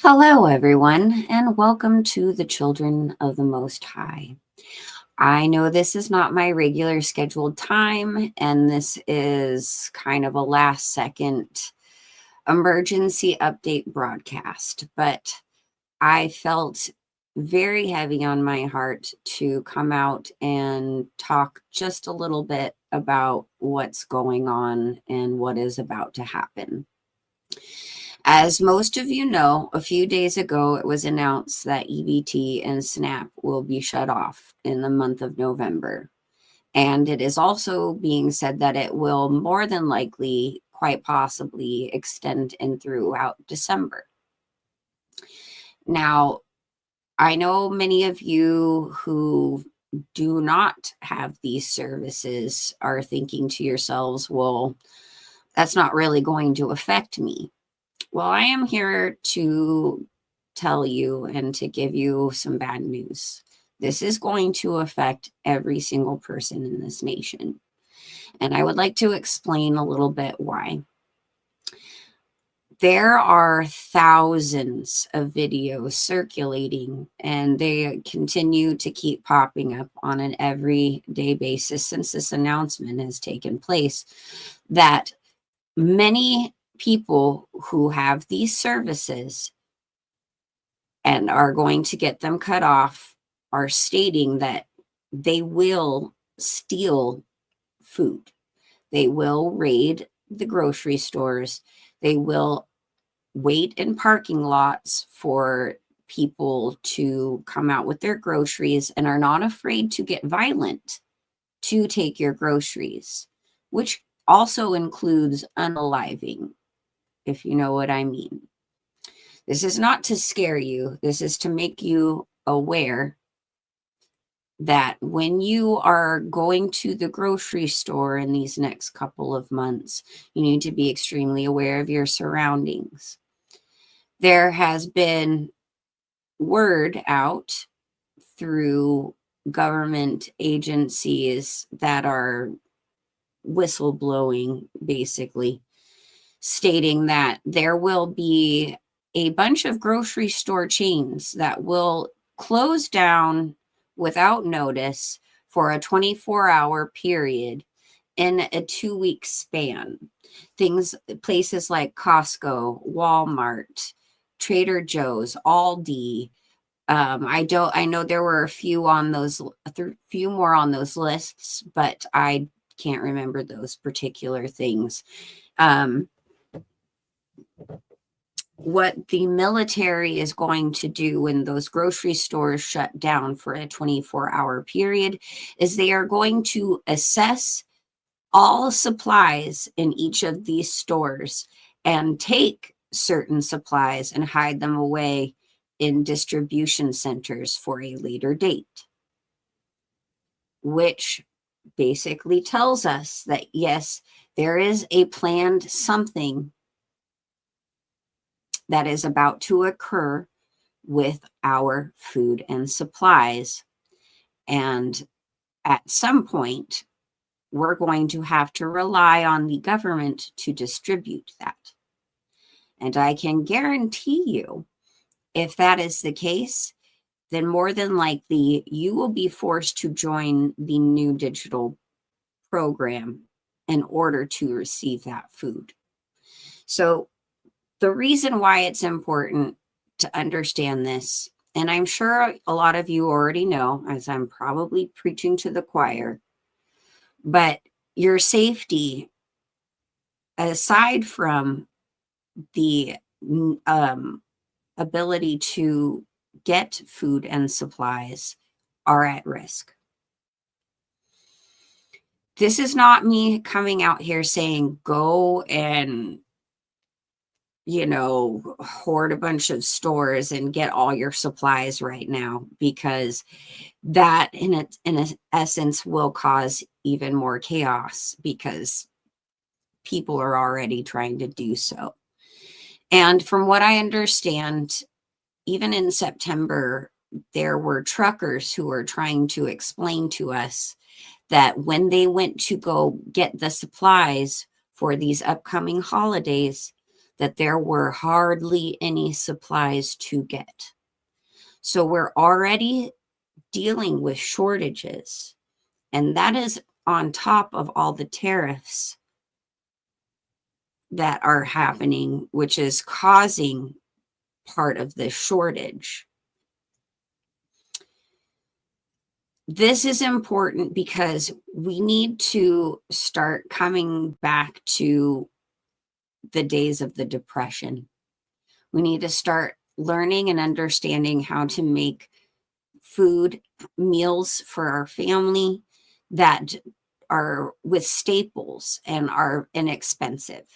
Hello, everyone, and welcome to the Children of the Most High. I know this is not my regular scheduled time, and this is kind of a last second emergency update broadcast, but I felt very heavy on my heart to come out and talk just a little bit about what's going on and what is about to happen. As most of you know, a few days ago it was announced that EBT and SNAP will be shut off in the month of November. And it is also being said that it will more than likely, quite possibly, extend in throughout December. Now, I know many of you who do not have these services are thinking to yourselves, well, that's not really going to affect me. Well, I am here to tell you and to give you some bad news. This is going to affect every single person in this nation. And I would like to explain a little bit why. There are thousands of videos circulating, and they continue to keep popping up on an everyday basis since this announcement has taken place, that many people who have these services and are going to get them cut off are stating that they will steal food. They will raid the grocery stores. They will wait in parking lots for people to come out with their groceries and are not afraid to get violent to take your groceries, which also includes unaliving, if you know what I mean. This is not to scare you. This is to make you aware that when you are going to the grocery store in these next couple of months, you need to be extremely aware of your surroundings. There has been word out through government agencies that are whistleblowing, basically, stating that there will be a bunch of grocery store chains that will close down without notice for a 24-hour period in a 2-week span. Places like Costco, Walmart, Trader Joe's, Aldi. I know there were a few more on those lists, but I can't remember those particular things. What the military is going to do when those grocery stores shut down for a 24-hour period is they are going to assess all supplies in each of these stores and take certain supplies and hide them away in distribution centers for a later date, which basically tells us that, yes, there is a planned something that is about to occur with our food and supplies. And at some point, we're going to have to rely on the government to distribute that. And I can guarantee you, if that is the case, then more than likely you will be forced to join the new digital program in order to receive that food. So the reason why it's important to understand this, and I'm sure a lot of you already know, as I'm probably preaching to the choir, but your safety, aside from the ability to get food and supplies, are at risk. This is not me coming out here saying go and hoard a bunch of stores and get all your supplies right now, because that in essence will cause even more chaos, because people are already trying to do so. And from what I understand, even in September, there were truckers who were trying to explain to us that when they went to go get the supplies for these upcoming holidays, that there were hardly any supplies to get. So we're already dealing with shortages, and that is on top of all the tariffs that are happening, which is causing part of this shortage. This is important because we need to start coming back to the days of the Depression. We need to start learning and understanding how to make food, meals for our family that are with staples and are inexpensive.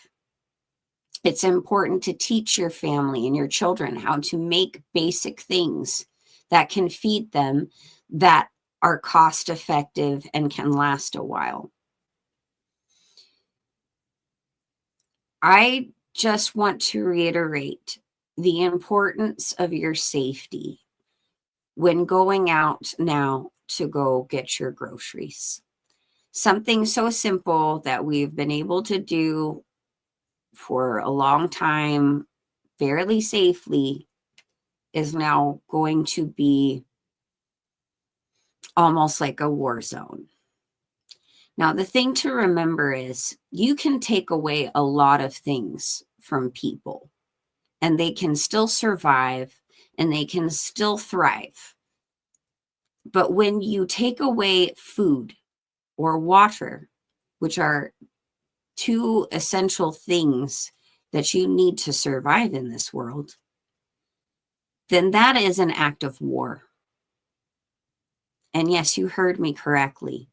It's important to teach your family and your children how to make basic things that can feed them, that are cost effective and can last a while. I just want to reiterate the importance of your safety when going out now to go get your groceries. Something so simple that we've been able to do for a long time, fairly safely, is now going to be almost like a war zone. Now, the thing to remember is you can take away a lot of things from people, and they can still survive and they can still thrive. But when you take away food or water, which are two essential things that you need to survive in this world, then that is an act of war. And yes, you heard me correctly.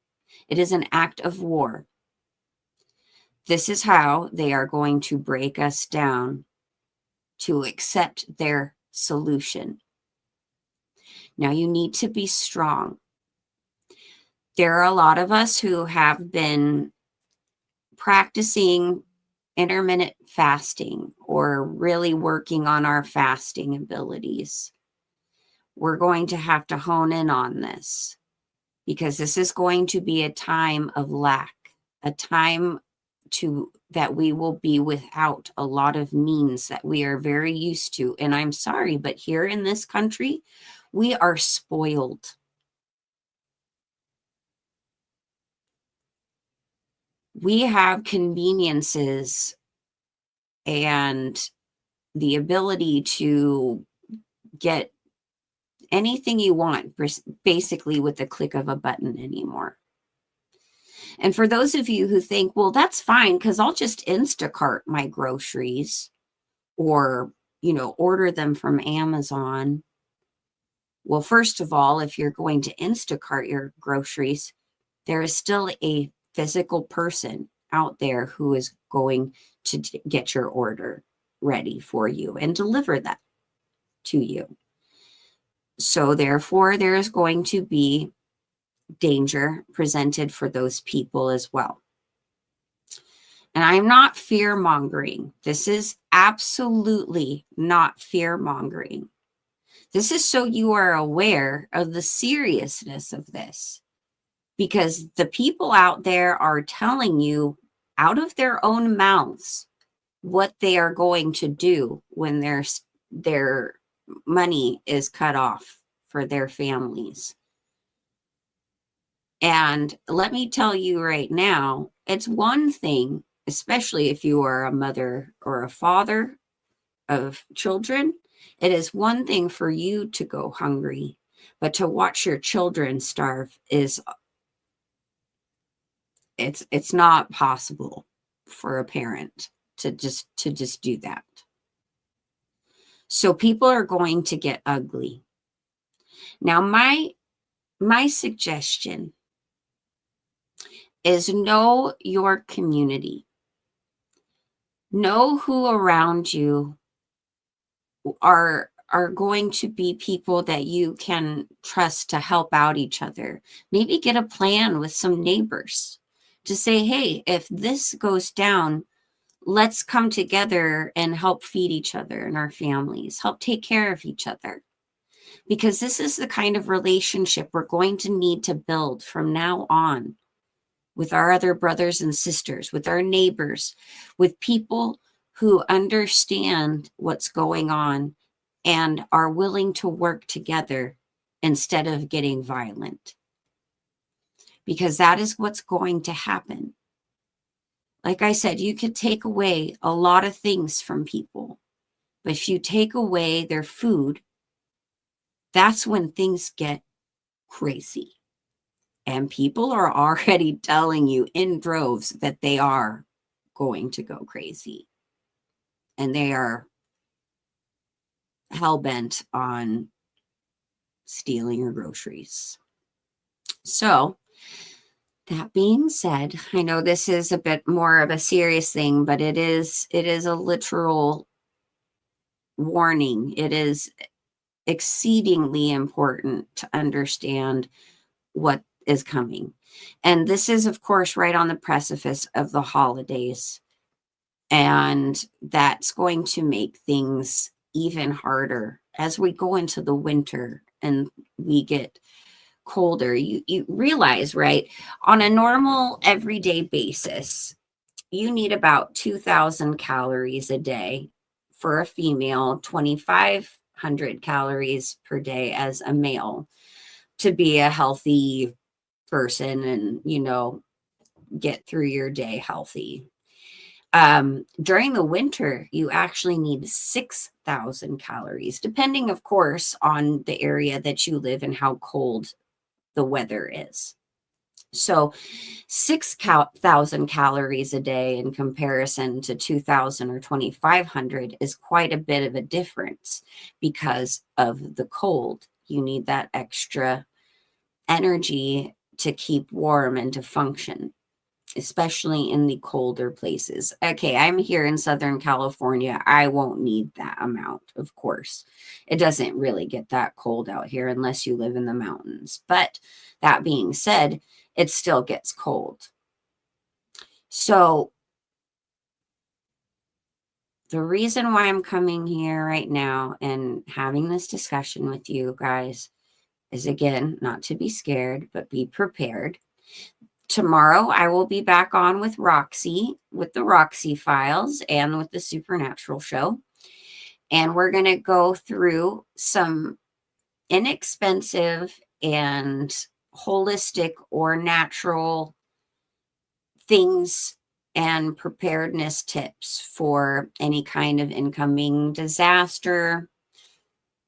It is an act of war. This is how they are going to break us down to accept their solution. Now, you need to be strong. There are a lot of us who have been practicing intermittent fasting or really working on our fasting abilities. We're going to have to hone in on this because this is going to be a time of lack, a time that we will be without a lot of means that we are very used to. And I'm sorry, but here in this country, we are spoiled. We have conveniences and the ability to get anything you want basically with the click of a button anymore. And for those of you who think, well, that's fine because I'll just Instacart my groceries or, order them from Amazon. Well, first of all, if you're going to Instacart your groceries, there is still a physical person out there who is going to get your order ready for you and deliver that to you. So therefore, there is going to be danger presented for those people as well. And I'm not fear-mongering. This is absolutely not fear-mongering. This is so you are aware of the seriousness of this, because the people out there are telling you out of their own mouths what they are going to do when their money is cut off for their families. And let me tell you right now, it's one thing, especially if you are a mother or a father of children, it is one thing for you to go hungry, but to watch your children starve it's not possible for a parent to just do that. So people are going to get ugly. Now, my suggestion is know your community. Know who around you are going to be people that you can trust to help out each other. Maybe get a plan with some neighbors to say, hey, if this goes down, let's come together and help feed each other and our families, help take care of each other. Because this is the kind of relationship we're going to need to build from now on with our other brothers and sisters, with our neighbors, with people who understand what's going on and are willing to work together instead of getting violent, because that is what's going to happen. Like I said, you could take away a lot of things from people, but if you take away their food, that's when things get crazy. And people are already telling you in droves that they are going to go crazy. And they are hell-bent on stealing your groceries. So, that being said, I know this is a bit more of a serious thing, but it is a literal warning. It is exceedingly important to understand what is coming. And this is, of course, right on the precipice of the holidays. And that's going to make things even harder as we go into the winter and we get colder. You realize, right? On a normal everyday basis, you need about 2,000 calories a day for a female, 2,500 calories per day as a male to be a healthy person and, get through your day healthy. During the winter, you actually need 6,000 calories, depending, of course, on the area that you live and how cold the weather is. So 6,000 calories a day in comparison to 2,000 or 2,500 is quite a bit of a difference because of the cold. You need that extra energy to keep warm and to function, especially in the colder places. Okay, I'm here in Southern California. I won't need that amount, of course. It doesn't really get that cold out here unless you live in the mountains. But that being said, it still gets cold. So the reason why I'm coming here right now and having this discussion with you guys is, again, not to be scared, but be prepared. Tomorrow, I will be back on with Roxy, with the Roxy Files and with the Supernatural Show. And we're going to go through some inexpensive and holistic or natural things and preparedness tips for any kind of incoming disaster,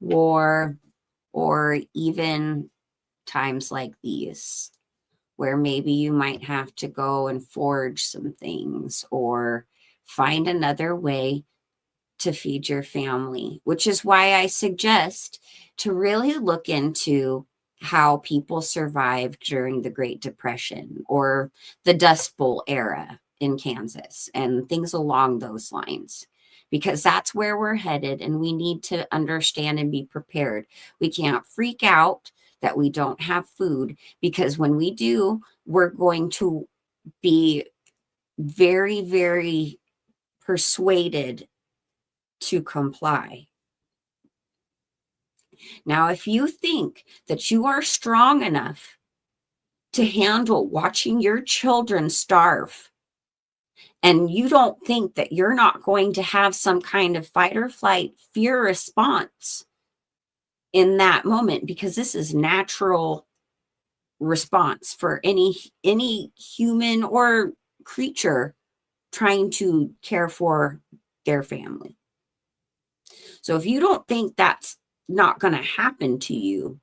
war, or even times like these, where maybe you might have to go and forge some things or find another way to feed your family, which is why I suggest to really look into how people survived during the Great Depression or the Dust Bowl era in Kansas and things along those lines, because that's where we're headed and we need to understand and be prepared. We can't freak out that we don't have food, because when we do, we're going to be very, very persuaded to comply. Now, if you think that you are strong enough to handle watching your children starve, and you don't think that you're not going to have some kind of fight or flight fear response in that moment, because this is natural response for any human or creature trying to care for their family. So if you don't think that's not going to happen to you,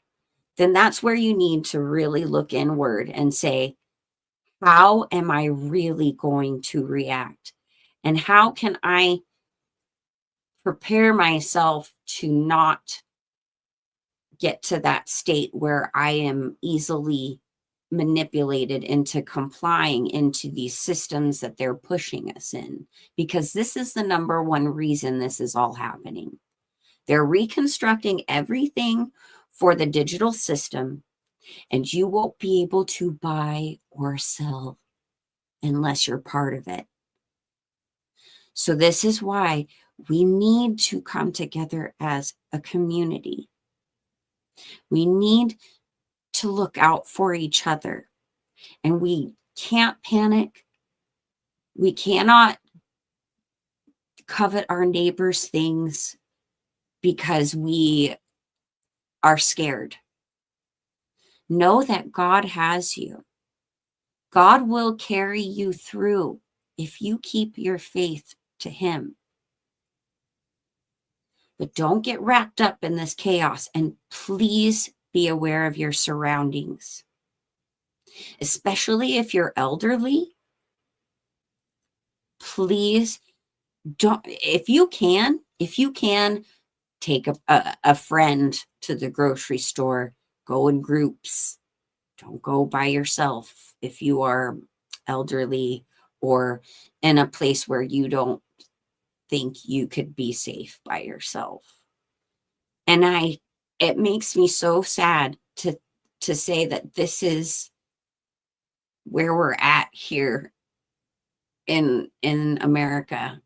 then that's where you need to really look inward and say, how am I really going to react? And how can I prepare myself to not get to that state where I am easily manipulated into complying into these systems that they're pushing us in? Because this is the number one reason this is all happening. They're reconstructing everything for the digital system, and you won't be able to buy or sell unless you're part of it. So this is why we need to come together as a community. We need to look out for each other, and we can't panic. We cannot covet our neighbor's things because we are scared. Know that God has you. God will carry you through if you keep your faith to Him. But don't get wrapped up in this chaos, and please be aware of your surroundings, especially if you're elderly. Please don't, if you can, take a friend to the grocery store, go in groups. Don't go by yourself if you are elderly or in a place where you don't think you could be safe by yourself. And it makes me so sad to say that this is where we're at here in America.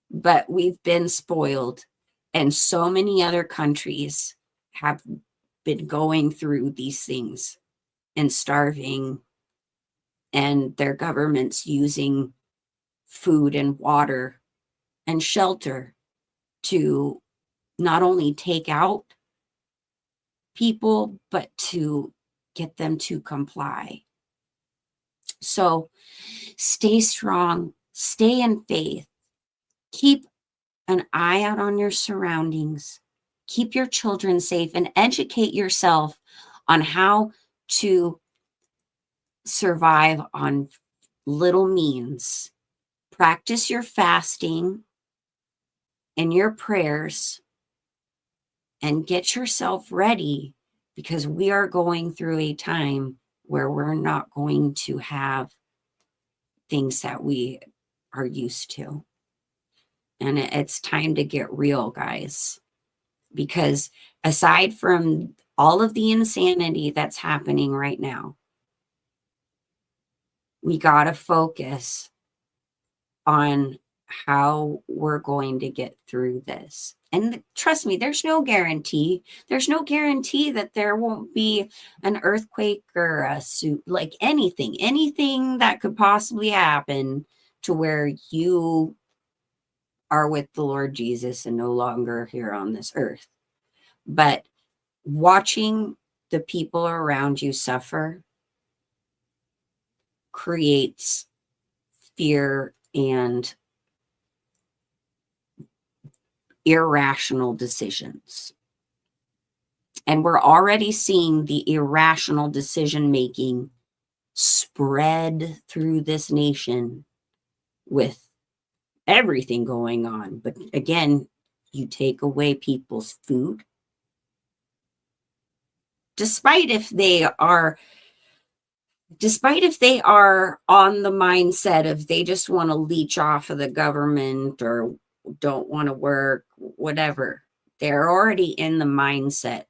But we've been spoiled, and so many other countries have been going through these things and starving, and their governments using food and water and shelter to not only take out people, but to get them to comply. So stay strong, stay in faith, keep an eye out on your surroundings, keep your children safe, and educate yourself on how to survive on little means. Practice your fasting and your prayers and get yourself ready, because we are going through a time where we're not going to have things that we are used to. And it's time to get real, guys, because aside from all of the insanity that's happening right now, we got to focus on how we're going to get through this. And trust me, there's no guarantee. There's no guarantee that there won't be an earthquake or like anything that could possibly happen to where you are with the Lord Jesus and no longer here on this earth. But watching the people around you suffer creates fear and irrational decisions. And we're already seeing the irrational decision making spread through this nation with everything going on. But again, you take away people's food, despite if they are on the mindset of they just want to leech off of the government or don't want to work, whatever. They're already in the mindset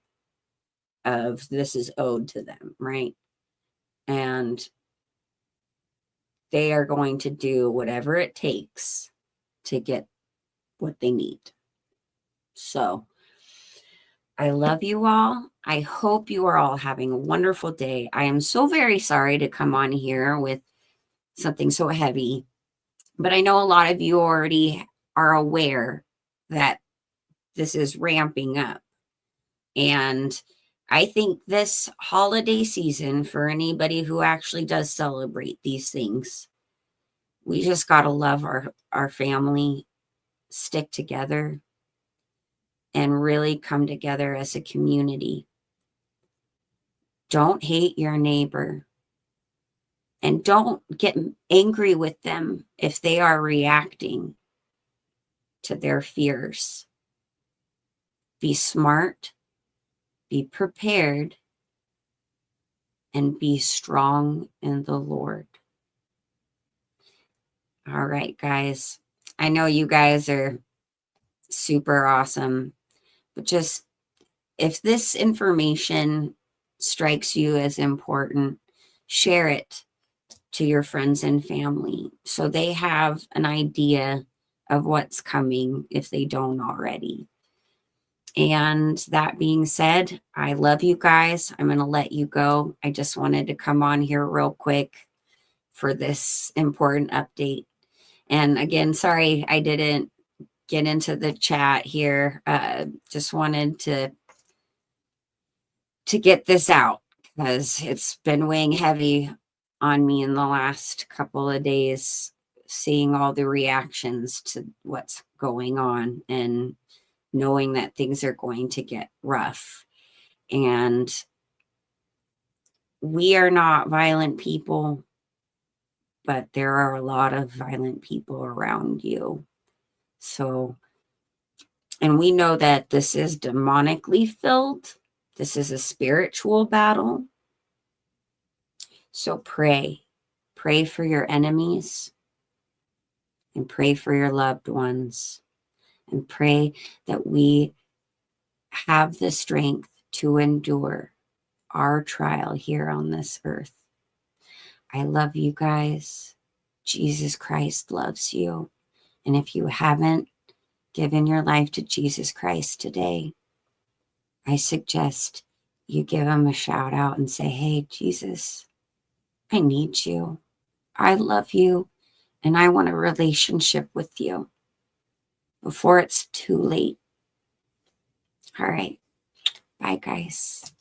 of this is owed to them, right? And they are going to do whatever it takes to get what they need. So I love you all. I hope you are all having a wonderful day. I am so very sorry to come on here with something so heavy, but I know a lot of you already are aware that this is ramping up. And I think this holiday season, for anybody who actually does celebrate these things, we just got to love our family, stick together, and really come together as a community. Don't hate your neighbor, and don't get angry with them if they are reacting to their fears. Be smart, be prepared, and be strong in the Lord. All right, guys. I know you guys are super awesome, but just if this information strikes you as important, share it to your friends and family so they have an idea of what's coming if they don't already. And that being said, I love you guys. I'm going to let you go. I just wanted to come on here real quick for this important update. And again, sorry I didn't get into the chat here. Just wanted to get this out because it's been weighing heavy on me in the last couple of days, seeing all the reactions to what's going on and knowing that things are going to get rough. And we are not violent people, but there are a lot of violent people around you. So, and we know that this is demonically filled. This is a spiritual battle. So pray. Pray for your enemies and pray for your loved ones and pray that we have the strength to endure our trial here on this earth. I love you guys. Jesus Christ loves you. And if you haven't given your life to Jesus Christ today, I suggest you give him a shout out and say, hey, Jesus, I need you. I love you. And I want a relationship with you before it's too late. All right. Bye, guys.